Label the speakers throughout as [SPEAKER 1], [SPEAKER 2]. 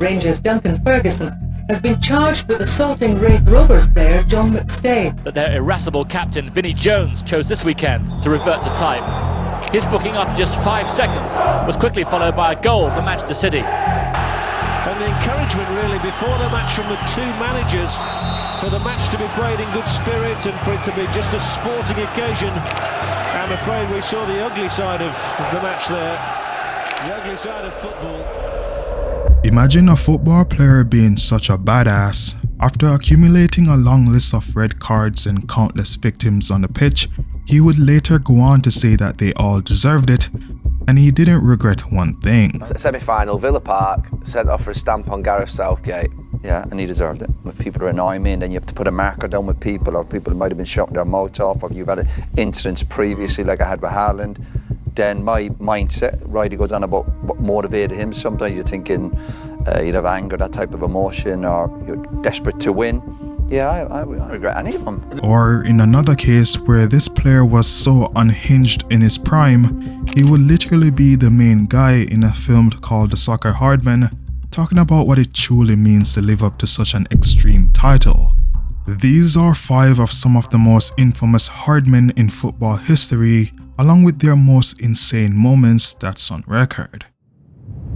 [SPEAKER 1] Rangers' Duncan Ferguson has been charged with assaulting Wraith Rovers player John McStay.
[SPEAKER 2] That their irascible captain Vinnie Jones chose this weekend to revert to type. His booking after just 5 seconds was quickly followed by a goal for Manchester City.
[SPEAKER 3] And the encouragement really before the match from the two managers for the match to be played in good spirit and for it to be just a sporting occasion. I'm afraid we saw the ugly side of the match there, the ugly side of football.
[SPEAKER 4] Imagine a football player being such a badass. After accumulating a long list of red cards and countless victims on the pitch, he would later go on to say that they all deserved it, and he didn't regret one thing.
[SPEAKER 5] Semi-final, Villa Park, sent off for a stamp on Gareth Southgate.
[SPEAKER 6] Yeah, and he deserved it. If people are annoying me and then you have to put a marker down with people, or people might have been shutting their mouths off, or you've had incidents previously like I had with Haaland, then my mindset, right, he goes on about what motivated him. Sometimes you're thinking you'd have anger, that type of emotion, or you're desperate to win. Yeah, I regret any of them.
[SPEAKER 4] Or in another case where this player was so unhinged in his prime, he would literally be the main guy in a film called The Soccer Hardman, talking about what it truly means to live up to such an extreme title. These are 5 of some of the most infamous hardmen in football history, along with their most insane moments that's on record.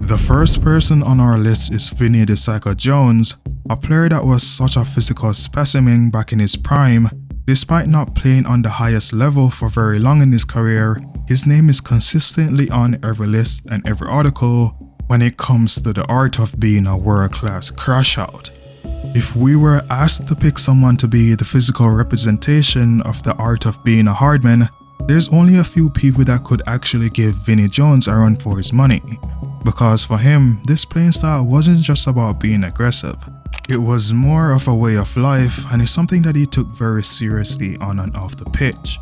[SPEAKER 4] The first person on our list is Vinnie the Psycho Jones, a player that was such a physical specimen back in his prime. Despite not playing on the highest level for very long in his career, his name is consistently on every list and every article when it comes to the art of being a world-class crash-out. If we were asked to pick someone to be the physical representation of the art of being a hardman, there's only a few people that could actually give Vinnie Jones a run for his money. Because for him, this playing style wasn't just about being aggressive. It was more of a way of life, and it's something that he took very seriously on and off the pitch.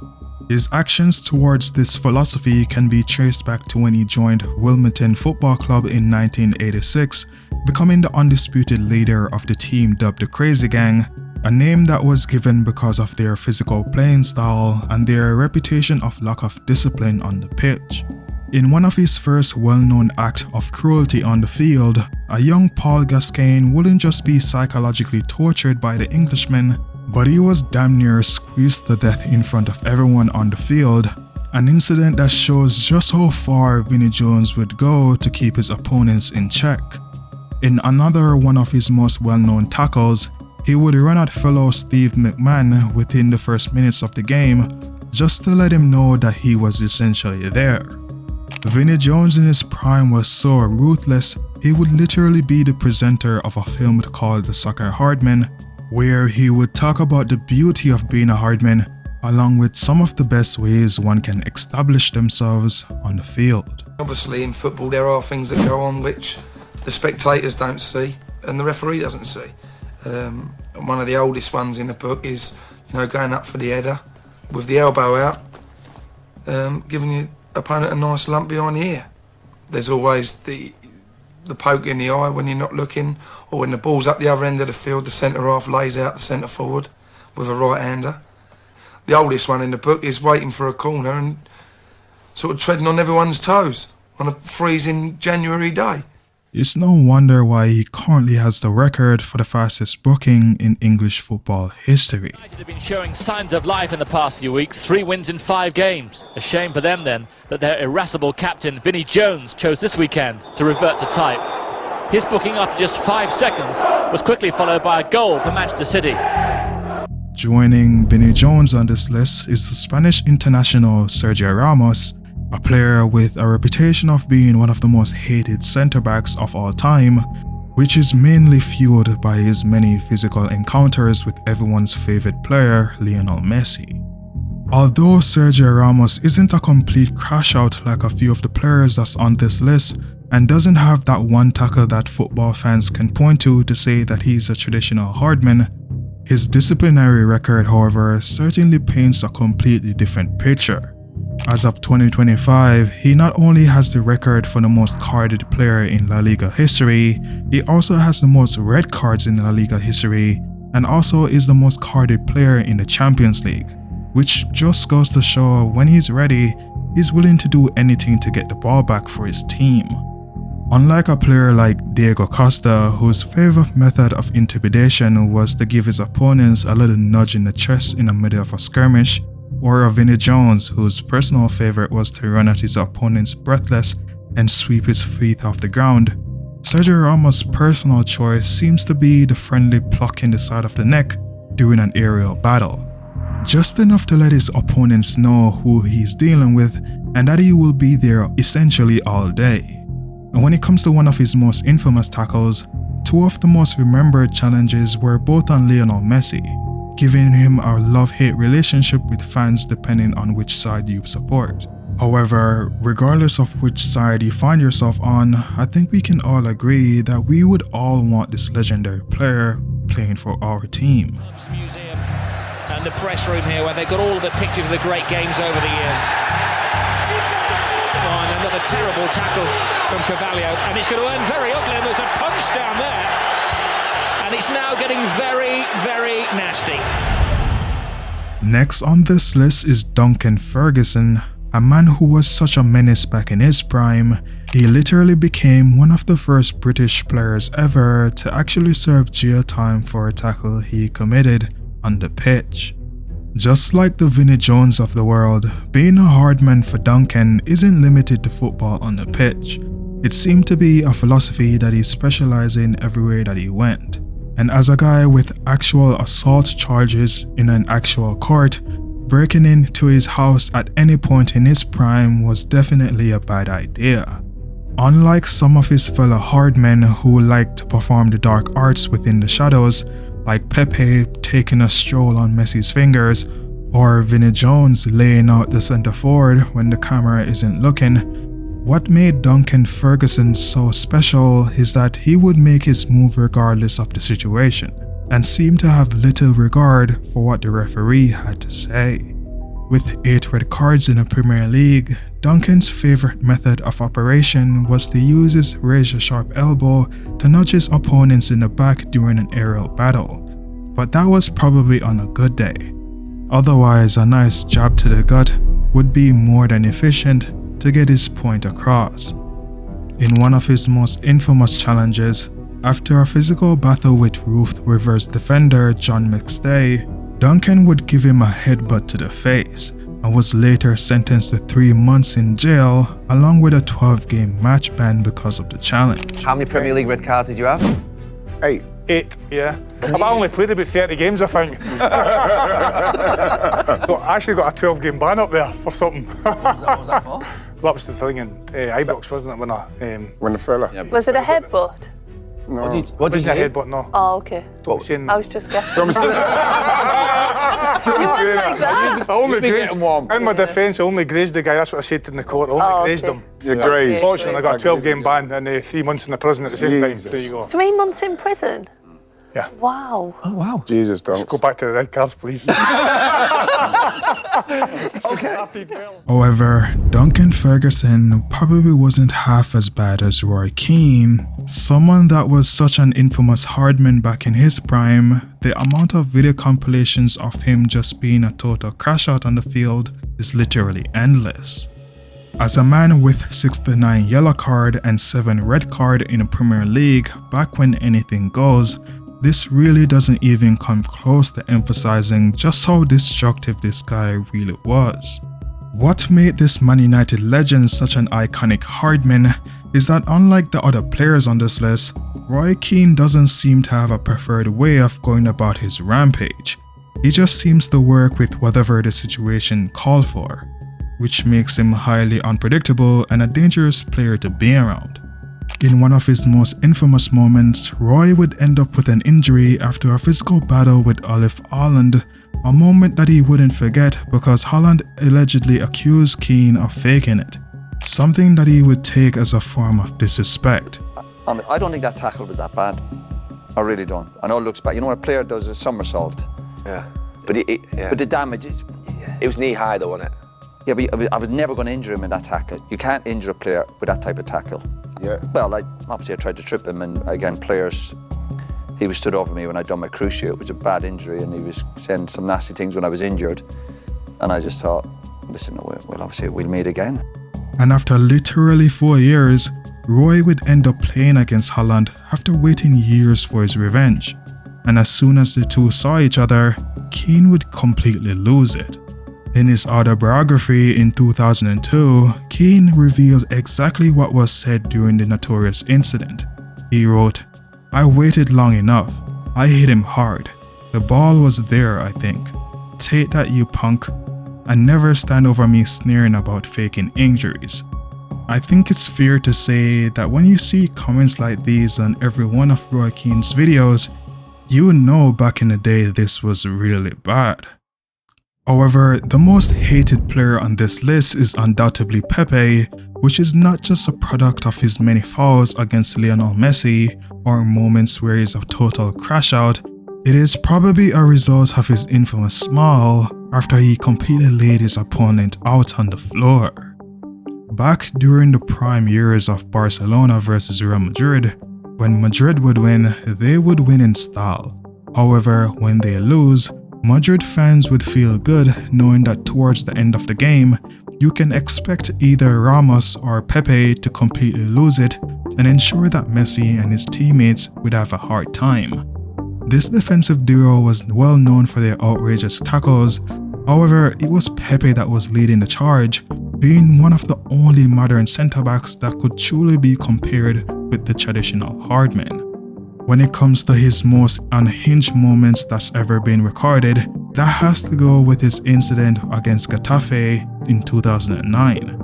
[SPEAKER 4] His actions towards this philosophy can be traced back to when he joined Wilmington Football Club in 1986, becoming the undisputed leader of the team dubbed the Crazy Gang, a name that was given because of their physical playing style and their reputation of lack of discipline on the pitch. In one of his first well-known acts of cruelty on the field, a young Paul Gascoigne wouldn't just be psychologically tortured by the Englishman, but he was damn near squeezed to death in front of everyone on the field, an incident that shows just how far Vinnie Jones would go to keep his opponents in check. In another one of his most well-known tackles, he would run at fellow Steve McMahon within the first minutes of the game, just to let him know that he was essentially there. Vinnie Jones in his prime was so ruthless, he would literally be the presenter of a film called The Soccer Hardman, where he would talk about the beauty of being a hardman, along with some of the best ways one can establish themselves on the field.
[SPEAKER 7] Obviously in football there are things that go on which the spectators don't see and the referee doesn't see. One of the oldest ones in the book is, going up for the header with the elbow out, giving your opponent a nice lump behind the ear. There's always the poke in the eye when you're not looking, or when the ball's up the other end of the field, the centre-half lays out the centre-forward with a right-hander. The oldest one in the book is waiting for a corner and sort of treading on everyone's toes on a freezing January day.
[SPEAKER 4] It's no wonder why he currently has the record for the fastest booking in English football history.
[SPEAKER 2] United have been showing signs of life in the past few weeks, 3 wins in 5 games. A shame for them then that their irascible captain Vinnie Jones chose this weekend to revert to type. His booking after just 5 seconds was quickly followed by a goal for Manchester City.
[SPEAKER 4] Joining Vinnie Jones on this list is the Spanish international Sergio Ramos, a player with a reputation of being one of the most hated centre-backs of all time, which is mainly fueled by his many physical encounters with everyone's favourite player, Lionel Messi. Although Sergio Ramos isn't a complete crash-out like a few of the players that's on this list, and doesn't have that one tackle that football fans can point to say that he's a traditional hardman, his disciplinary record, however, certainly paints a completely different picture. As of 2025, he not only has the record for the most carded player in La Liga history, he also has the most red cards in La Liga history, and also is the most carded player in the Champions League, which just goes to show when he's ready, he's willing to do anything to get the ball back for his team. Unlike a player like Diego Costa, whose favorite method of intimidation was to give his opponents a little nudge in the chest in the middle of a skirmish, or a Vinnie Jones, whose personal favorite was to run at his opponents breathless and sweep his feet off the ground, Sergio Ramos' personal choice seems to be the friendly pluck in the side of the neck during an aerial battle. Just enough to let his opponents know who he's dealing with and that he will be there essentially all day. And when it comes to one of his most infamous tackles, two of the most remembered challenges were both on Lionel Messi, giving him a love-hate relationship with fans depending on which side you support. However, regardless of which side you find yourself on, I think we can all agree that we would all want this legendary player playing for our team.
[SPEAKER 8] Museum and the press room here where they've got all of the pictures of the great games over the years. Oh, and another terrible tackle from Carvalho, and it's going to end very ugly, and there's a punch down there, and it's now getting very, very nasty.
[SPEAKER 4] Next on this list is Duncan Ferguson, a man who was such a menace back in his prime. He literally became one of the first British players ever to actually serve jail time for a tackle he committed on the pitch. Just like the Vinnie Jones of the world, being a hard man for Duncan isn't limited to football on the pitch. It seemed to be a philosophy that he specialized in everywhere that he went. And as a guy with actual assault charges in an actual court, breaking into his house at any point in his prime was definitely a bad idea. Unlike some of his fellow hardmen who liked to perform the dark arts within the shadows, like Pepe taking a stroll on Messi's fingers, or Vinnie Jones laying out the centre forward when the camera isn't looking, what made Duncan Ferguson so special is that he would make his move regardless of the situation, and seemed to have little regard for what the referee had to say. With 8 red cards in the Premier League, Duncan's favourite method of operation was to use his razor-sharp elbow to nudge his opponents in the back during an aerial battle, but that was probably on a good day. Otherwise, a nice jab to the gut would be more than efficient to get his point across. In one of his most infamous challenges, after a physical battle with Ruth reverse defender John McStay, Duncan would give him a headbutt to the face and was later sentenced to 3 months in jail along with a 12-game match ban because of the challenge.
[SPEAKER 5] How many Premier League red cards did you have?
[SPEAKER 9] 8, yeah. I've only played about 30 games, I think. I actually got a 12-game ban up there for something.
[SPEAKER 5] What was that for?
[SPEAKER 9] That was the thing in Ibrox, wasn't it, when the fella?
[SPEAKER 10] Yeah, was it a headbutt?
[SPEAKER 9] No,
[SPEAKER 5] what did you do?
[SPEAKER 9] A headbutt, no.
[SPEAKER 10] Oh, okay.
[SPEAKER 9] I
[SPEAKER 10] was just guessing.
[SPEAKER 9] Don't be saying that. I only grazed him. In my defence, I only grazed the guy. That's what I said in the court. I only grazed him.
[SPEAKER 11] You grazed.
[SPEAKER 9] Unfortunately, I got a 12-game ban and 3 months in the prison at the same time. There you go.
[SPEAKER 10] 3 months in prison?
[SPEAKER 9] Yeah.
[SPEAKER 10] Wow.
[SPEAKER 2] Oh, wow.
[SPEAKER 11] Jesus, don't.
[SPEAKER 9] Go back to the red cards, please.
[SPEAKER 4] However, Duncan Ferguson probably wasn't half as bad as Roy Keane, someone that was such an infamous hardman back in his prime. The amount of video compilations of him just being a total crash out on the field is literally endless. As a man with 69 yellow card and 7 red card in the Premier League back when anything goes, this really doesn't even come close to emphasizing just how destructive this guy really was. What made this Man United legend such an iconic hardman is that unlike the other players on this list, Roy Keane doesn't seem to have a preferred way of going about his rampage. He just seems to work with whatever the situation called for, which makes him highly unpredictable and a dangerous player to be around. In one of his most infamous moments, Roy would end up with an injury after a physical battle with Olive Haaland, a moment that he wouldn't forget because Haaland allegedly accused Keane of faking it, something that he would take as a form of disrespect.
[SPEAKER 6] I don't think that tackle was that bad. I really don't. I know it looks bad. You know when a player does a somersault?
[SPEAKER 5] Yeah. But
[SPEAKER 6] the damage is...
[SPEAKER 5] It was knee high though, wasn't it?
[SPEAKER 6] Yeah, but I was never going to injure him in that tackle. You can't injure a player with that type of tackle.
[SPEAKER 11] Yeah.
[SPEAKER 6] Well, obviously I tried to trip him, and again, he was stood over me when I'd done my cruciate. It was a bad injury, and he was saying some nasty things when I was injured. And I just thought, listen, we'll meet again.
[SPEAKER 4] And after literally 4 years, Roy would end up playing against Holland after waiting years for his revenge, and as soon as the two saw each other, Keane would completely lose it. In his autobiography in 2002, Keane revealed exactly what was said during the notorious incident. He wrote, "I waited long enough. I hit him hard. The ball was there, I think. Take that, you punk. And never stand over me sneering about faking injuries." I think it's fair to say that when you see comments like these on every one of Roy Keane's videos, you know back in the day this was really bad. However, the most hated player on this list is undoubtedly Pepe, which is not just a product of his many fouls against Lionel Messi or moments where he's a total crash out. It is probably a result of his infamous smile after he completely laid his opponent out on the floor. Back during the prime years of Barcelona versus Real Madrid, when Madrid would win, they would win in style. However, when they lose, Madrid fans would feel good knowing that towards the end of the game, you can expect either Ramos or Pepe to completely lose it and ensure that Messi and his teammates would have a hard time. This defensive duo was well known for their outrageous tackles. However, it was Pepe that was leading the charge, being one of the only modern centre-backs that could truly be compared with the traditional hardmen. When it comes to his most unhinged moments that's ever been recorded, that has to go with his incident against Getafe in 2009.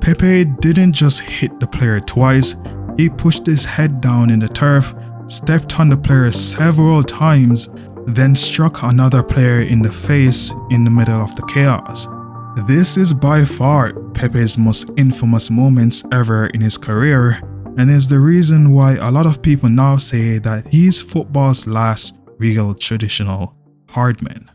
[SPEAKER 4] Pepe didn't just hit the player twice, he pushed his head down in the turf, stepped on the player several times, then struck another player in the face in the middle of the chaos. This is by far Pepe's most infamous moments ever in his career, and is the reason why a lot of people now say that he's football's last real traditional hardman.